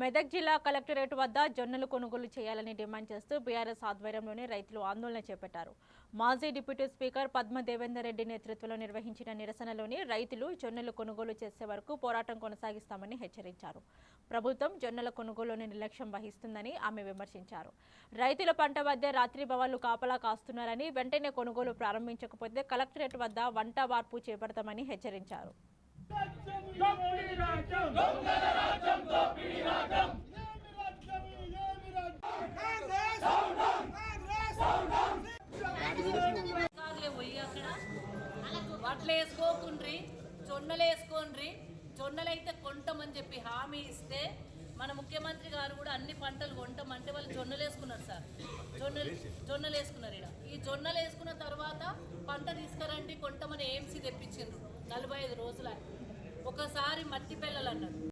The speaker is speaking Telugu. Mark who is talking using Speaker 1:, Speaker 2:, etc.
Speaker 1: మెదక్ జిల్లా కలెక్టరేట్ వద్ద జొన్నలు కొనుగోలు చేయాలని డిమాండ్ చేస్తూ బీఆర్ఎస్ ఆధ్వర్యంలోనే రైతులు ఆందోళన చేపట్టారు. మాజీ డిప్యూటీ స్పీకర్ పద్మ దేవేందర్ రెడ్డి నేతృత్వంలో నిర్వహించిన నిరసనలోని రైతులు జొన్నలు కొనుగోలు చేసే వరకు పోరాటం కొనసాగిస్తామని హెచ్చరించారు. ప్రభుత్వం జొన్నల కొనుగోలుని నిర్లక్ష్యం వహిస్తుందని ఆమె విమర్శించారు. రైతుల పంట వద్ద రాత్రి బవాళ్లు కాపలా కాస్తున్నారని, వెంటనే కొనుగోలు ప్రారంభించకపోతే కలెక్టరేట్ వద్ద వంట వార్పు చేపడతామని హెచ్చరించారు.
Speaker 2: వడ్లు వేసుకోకుండ్రి, జొన్నలు వేసుకోండ్రి, జొన్నలైతే కొంటామని చెప్పి హామీ ఇస్తే మన ముఖ్యమంత్రి గారు కూడా అన్ని పంటలు కొంటామంటే వాళ్ళు జొన్నలు వేసుకున్నారు సార్. జొన్నలు వేసుకున్నారు. ఇక్కడ ఈ జొన్నలు వేసుకున్న తర్వాత పంట తీసుకురండి కొంటామని ఏమ్సీ తెప్పించిండ్రు 45 రోజుల. ఒకసారి మట్టి పిల్లలు అన్నారు.